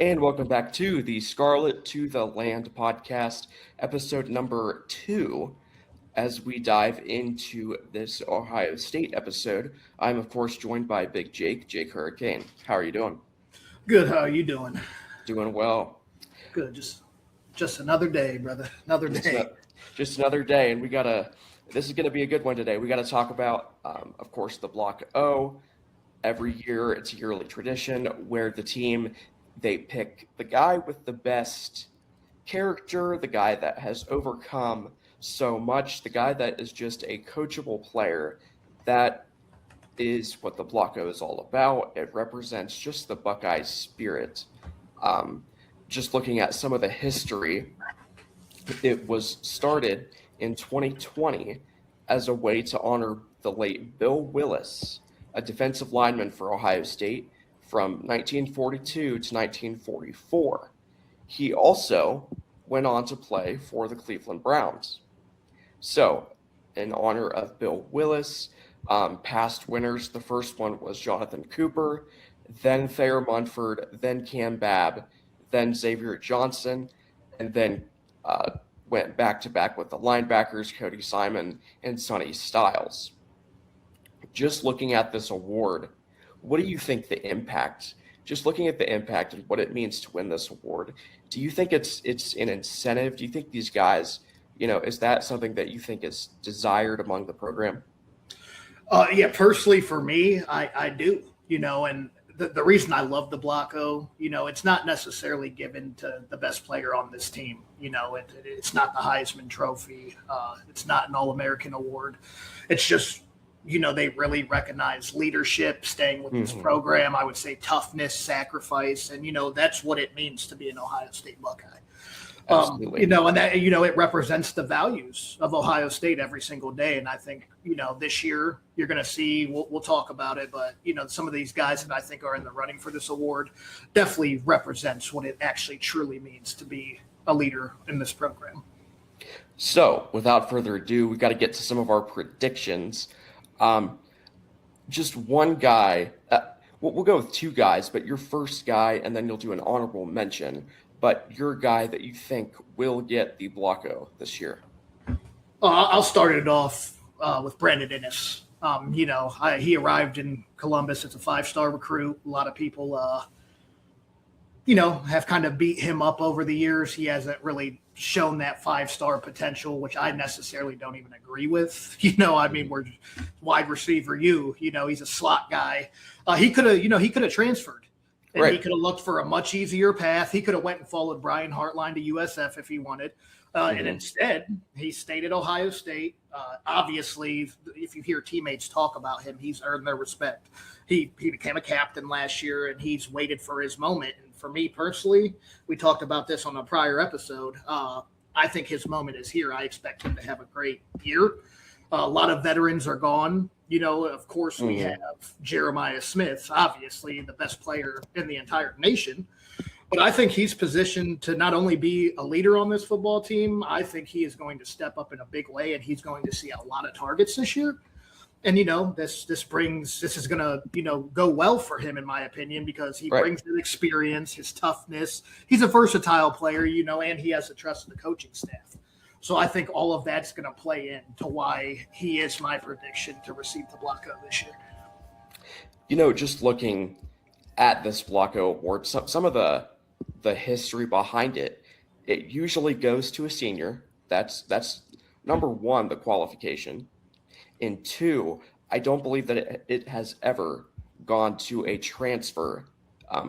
And welcome back to the Scarlet to the Land podcast, episode number 2. As we dive into this Ohio State episode, I'm of course joined by Big Jake Hurricane. How are you doing? Good. How are you doing? Doing well. Good. Just another day, brother. Another Just, day. no, just another day, and this is gonna be a good one today. We gotta talk about, of course, the Block O. Every year, it's a yearly tradition where they pick the guy with the best character, the guy that has overcome so much, the guy that is just a coachable player. That is what the Blocko is all about. It represents just the Buckeye spirit. Just looking at some of the history, it was started in 2020 as a way to honor the late Bill Willis, a defensive lineman for Ohio State from 1942 to 1944. He also went on to play for the Cleveland Browns. So, in honor of Bill Willis, past winners, the first one was Jonathan Cooper, then Thayer Munford, then Cam Babb, then Xavier Johnson, and then went back-to-back with the linebackers, Cody Simon and Sonny Styles. Just looking at this award, what do you think the impact, just looking at the impact and what it means to win this award, do you think it's an incentive? Do you think these guys, is that something that you think is desired among the program? Yeah, personally for me, I do, and the reason I love the Blocko, it's not necessarily given to the best player on this team. It's not the Heisman Trophy. It's not an All-American award. It's just, they really recognize leadership, staying with this program. I would say toughness, sacrifice, and, that's what it means to be an Ohio State Buckeye. Absolutely. And that, it represents the values of Ohio State every single day. And I think, this year you're going to see, we'll talk about it, but, some of these guys that I think are in the running for this award definitely represents what it actually truly means to be a leader in this program. So without further ado, we've got to get to some of our predictions. Just one guy, we'll go with two guys, but your first guy, and then you'll do an honorable mention. But your guy that you think will get the Blocko this year? I'll start it off with Brandon Inniss. He arrived in Columbus as a 5-star recruit. A lot of people, have kind of beat him up over the years. He hasn't really shown that 5-star potential, which I necessarily don't even agree with. We're wide receiver. He's a slot guy. He could have transferred. And right. He could have looked for a much easier path. He could have went and followed Brian Hartline to USF if he wanted. And instead, he stayed at Ohio State. Obviously, if you hear teammates talk about him, he's earned their respect. He became a captain last year, and he's waited for his moment. And for me personally, we talked about this on a prior episode. I think his moment is here. I expect him to have a great year. A lot of veterans are gone. Of course, we have Jeremiah Smith, obviously the best player in the entire nation. But I think he's positioned to not only be a leader on this football team, I think he is going to step up in a big way, and he's going to see a lot of targets this year. And, this is going to, go well for him, in my opinion, because he brings his experience, his toughness. He's a versatile player, and he has the trust of the coaching staff. So I think all of that's going to play into why he is my prediction to receive the Blocko this year. Just looking at this Blocko award, some of the history behind it, it usually goes to a senior. That's number one, the qualification. And two, I don't believe that it has ever gone to a transfer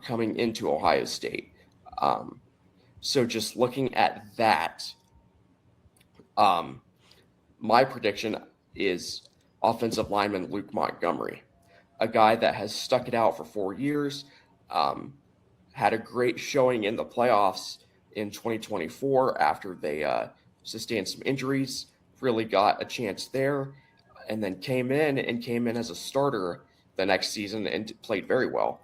coming into Ohio State. So just looking at that, my prediction is offensive lineman Luke Montgomery, a guy that has stuck it out for 4 years, had a great showing in the playoffs in 2024 after they sustained some injuries, really got a chance there, and then came in as a starter the next season and played very well.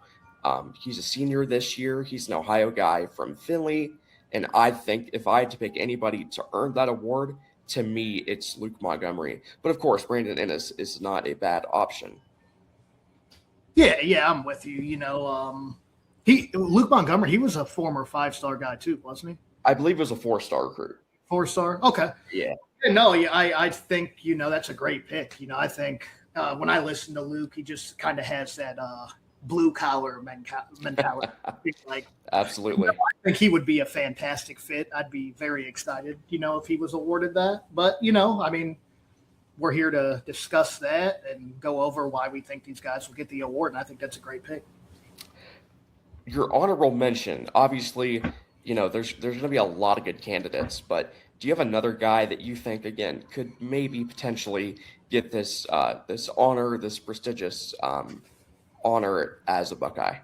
He's a senior this year. He's an Ohio guy from Findlay. And I think if I had to pick anybody to earn that award, to me, it's Luke Montgomery. But of course, Brandon Inniss is not a bad option. Yeah, I'm with you. Luke Montgomery, he was a former 5-star guy too, wasn't he? I believe it was a 4-star recruit. 4-star. Okay. Yeah. No, I think that's a great pick. I think when I listen to Luke, he just kind of has that blue collar mentality. Like, Absolutely. I think he would be a fantastic fit. I'd be very excited, if he was awarded that. But I mean, we're here to discuss that and go over why we think these guys will get the award, and I think that's a great pick. Your honorable mention, obviously, there's going to be a lot of good candidates, but do you have another guy that you think, again, could maybe potentially get this this honor, this prestigious honor as a Buckeye?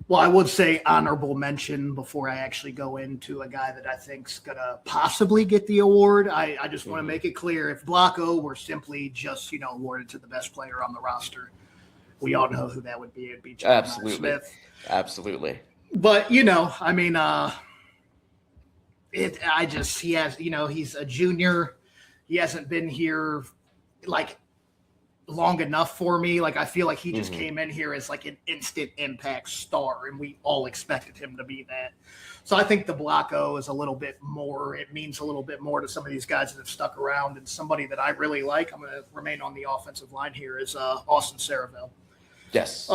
Well, I would say honorable mention before I actually go into a guy that I think's going to possibly get the award. I just want to make it clear, if Block O were simply just, awarded to the best player on the roster, we all know who that would be. It'd be Absolutely. Smith. Absolutely. But, I mean, he has, he's a junior. He hasn't been here like long enough for me. Like, I feel like he just came in here as like an instant impact star, and we all expected him to be that. So I think the Block O is a little bit more. It means a little bit more to some of these guys that have stuck around, and somebody that I really like. I'm going to remain on the offensive line here is Austin Saraville. Yes.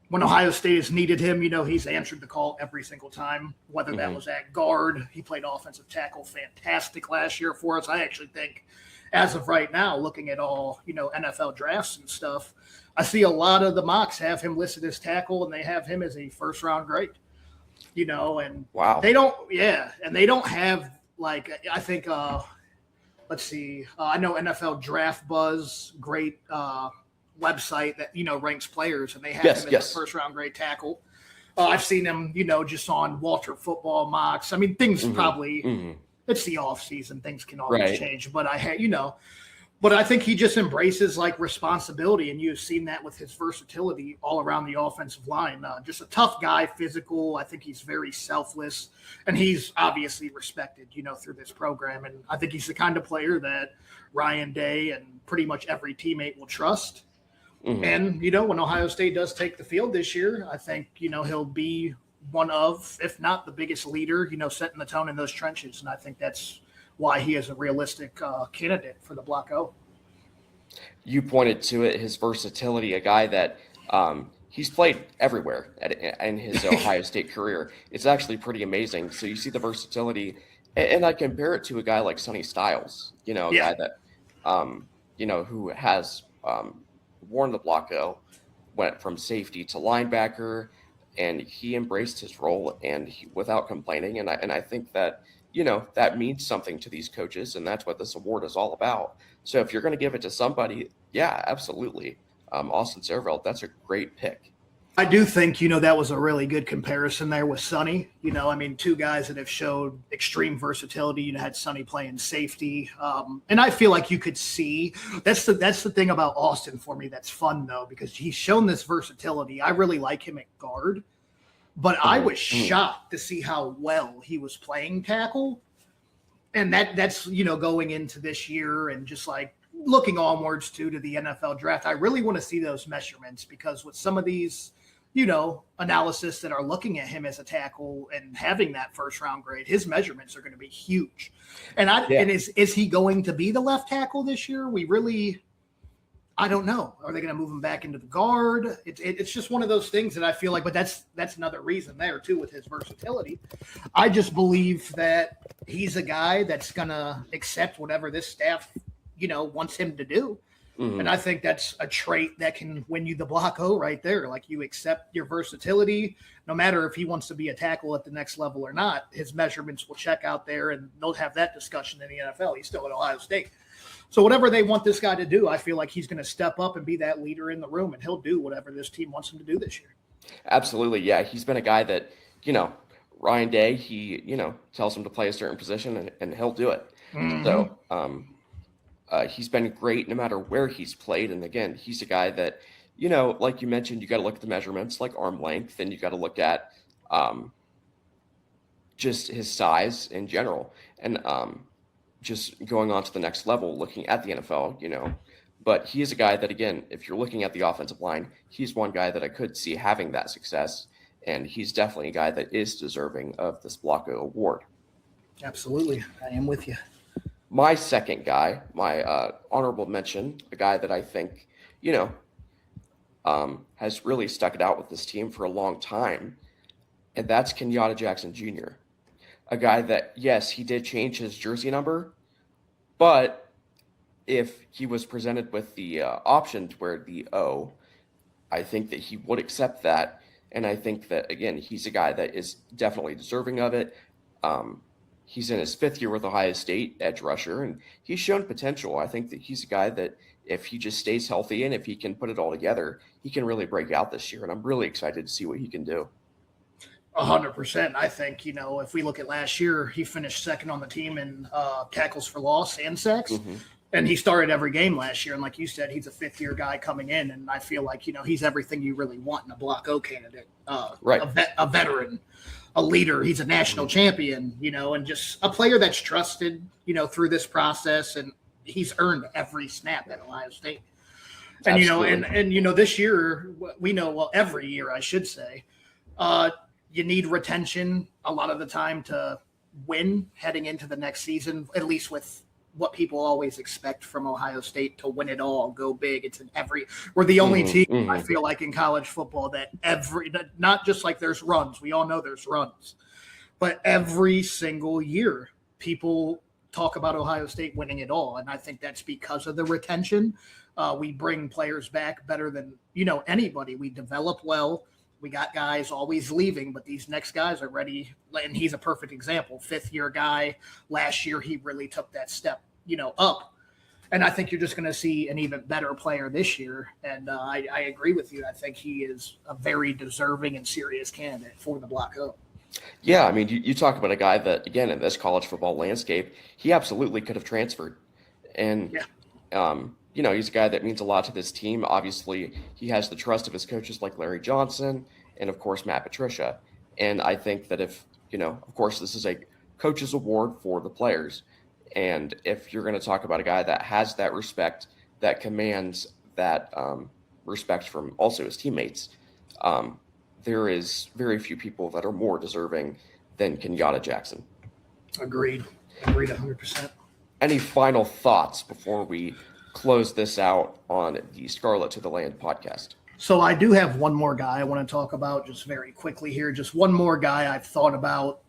When Ohio State has needed him, he's answered the call every single time, whether that was at guard. He played offensive tackle fantastic last year for us. I actually think, as of right now, looking at all, NFL drafts and stuff, I see a lot of the mocks have him listed as tackle, and they have him as a first-round grade, and wow. They don't have, like, I think, let's see, I know NFL Draft Buzz, great website that ranks players, and they have him as a first-round grade tackle. I've seen him, just on Walter Football mocks. I mean, things probably it's the off season; things can always change. But but I think he just embraces like responsibility, and you've seen that with his versatility all around the offensive line. Just a tough guy, physical. I think he's very selfless, and he's obviously respected, through this program. And I think he's the kind of player that Ryan Day and pretty much every teammate will trust. And, when Ohio State does take the field this year, I think, he'll be one of, if not the biggest leader, setting the tone in those trenches. And I think that's why he is a realistic candidate for the Block O. You pointed to it, his versatility, a guy that he's played everywhere in his Ohio State career. It's actually pretty amazing. So you see the versatility, and I compare it to a guy like Sonny Styles, a guy that, who has worn the Block O, went from safety to linebacker, and he embraced his role and without complaining. And I think that, that means something to these coaches, and that's what this award is all about. So if you're going to give it to somebody, yeah, absolutely. Austin Saraville, that's a great pick. I do think, that was a really good comparison there with Sonny. I mean, two guys that have showed extreme versatility. You had Sonny playing safety. And I feel like you could see that's the thing about Austin for me that's fun, though, because he's shown this versatility. I really like him at guard, but I was shocked to see how well he was playing tackle. And that's, going into this year and just like looking onwards to the NFL draft. I really want to see those measurements, because with some of these analysis that are looking at him as a tackle and having that first round grade, his measurements are going to be huge. And and is he going to be the left tackle this year? I don't know. Are they going to move him back into the guard? It's just one of those things that I feel like, but that's another reason there too with his versatility. I just believe that he's a guy that's going to accept whatever this staff, wants him to do. And I think that's a trait that can win you the Block O right there. Like, you accept your versatility, no matter if he wants to be a tackle at the next level or not. His measurements will check out there, and they'll have that discussion in the NFL. He's still at Ohio State. So whatever they want this guy to do, I feel like he's going to step up and be that leader in the room, and he'll do whatever this team wants him to do this year. Absolutely. Yeah. He's been a guy that, Ryan Day, he, tells him to play a certain position and he'll do it. So, he's been great no matter where he's played. And again, he's a guy that, like you mentioned, you got to look at the measurements like arm length, and you got to look at just his size in general. And just going on to the next level, looking at the NFL, But he is a guy that, again, if you're looking at the offensive line, he's one guy that I could see having that success. And he's definitely a guy that is deserving of this Block O award. Absolutely. I am with you. My second guy, my honorable mention, a guy that I think, has really stuck it out with this team for a long time, and that's Kenyatta Jackson Jr., a guy that, yes, he did change his jersey number, but if he was presented with the option to wear the O, I think that he would accept that, and I think that, again, he's a guy that is definitely deserving of it. He's in his 5th year with Ohio State, edge rusher, and he's shown potential. I think that he's a guy that if he just stays healthy and if he can put it all together, he can really break out this year, and I'm really excited to see what he can do. 100%. I think, if we look at last year, he finished second on the team in tackles for loss and sacks. Mm-hmm. And he started every game last year. And like you said, he's a 5th-year guy coming in. And I feel like, he's everything you really want in a Block O candidate. Right. A veteran, a leader. He's a national champion, and just a player that's trusted, through this process. And he's earned every snap at Ohio State. And, Absolutely. and this year, we know, well, every year, I should say, you need retention a lot of the time to win heading into the next season, at least with what people always expect from Ohio State to win it all, go big. We're the only team I feel like in college football that not just like there's runs. We all know there's runs, but every single year people talk about Ohio State winning it all. And I think that's because of the retention. We bring players back better than, anybody. We develop well. We got guys always leaving, but these next guys are ready. And he's a perfect example. 5th-year guy. Last year, he really took that step, up. And I think you're just going to see an even better player this year. And I agree with you. I think he is a very deserving and serious candidate for the Block O. Yeah, I mean, you talk about a guy that, again, in this college football landscape, he absolutely could have transferred. And, he's a guy that means a lot to this team. Obviously, he has the trust of his coaches like Larry Johnson and, of course, Matt Patricia. And I think that if, of course, this is a coach's award for the players. And if you're going to talk about a guy that has that respect, that commands that respect from also his teammates, there is very few people that are more deserving than Kenyatta Jackson. Agreed 100%. Any final thoughts before we close this out on the Scarlet to the Land podcast? So I do have one more guy I want to talk about just very quickly here. Just one more guy I've thought about.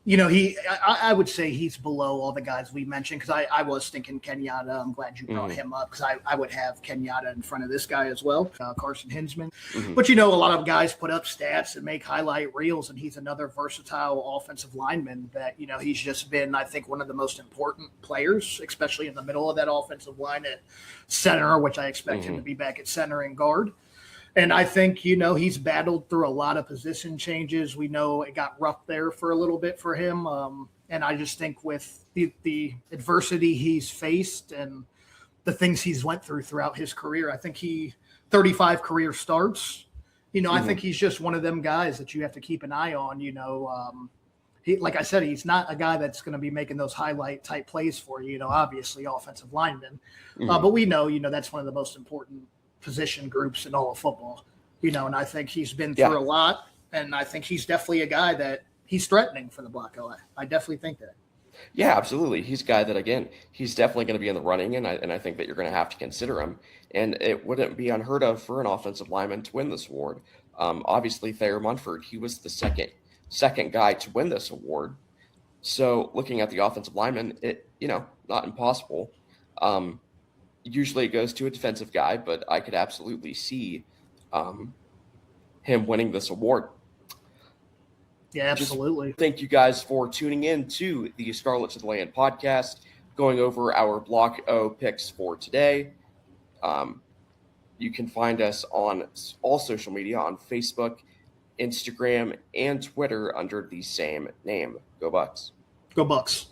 I would say he's below all the guys we mentioned because I was thinking Kenyatta. I'm glad you brought him up because I would have Kenyatta in front of this guy as well, Carson Hinsman. But, a lot of guys put up stats and make highlight reels, and he's another versatile offensive lineman that, he's just been, I think, one of the most important players, especially in the middle of that offensive line at center, which I expect him to be back at center and guard. And I think, he's battled through a lot of position changes. We know it got rough there for a little bit for him. And I just think with the adversity he's faced and the things he's went through throughout his career, I think 35 career starts. I think he's just one of them guys that you have to keep an eye on. Like I said, he's not a guy that's going to be making those highlight type plays for you, obviously offensive lineman. But we know, that's one of the most important position groups in all of football, and I think he's been through a lot, and I think he's definitely a guy that he's threatening for the Block O. I definitely think that. Yeah, absolutely. He's a guy that, again, he's definitely going to be in the running, and I think that you're going to have to consider him. And it wouldn't be unheard of for an offensive lineman to win this award. Obviously, Thayer Munford, he was the second guy to win this award. So looking at the offensive lineman, it not impossible. Usually it goes to a defensive guy, but I could absolutely see him winning this award. Yeah, absolutely. Thank you guys for tuning in to the Scarlet to the Land podcast, going over our Block O picks for today. You can find us on all social media on Facebook, Instagram, and Twitter under the same name. Go Bucks. Go Bucks.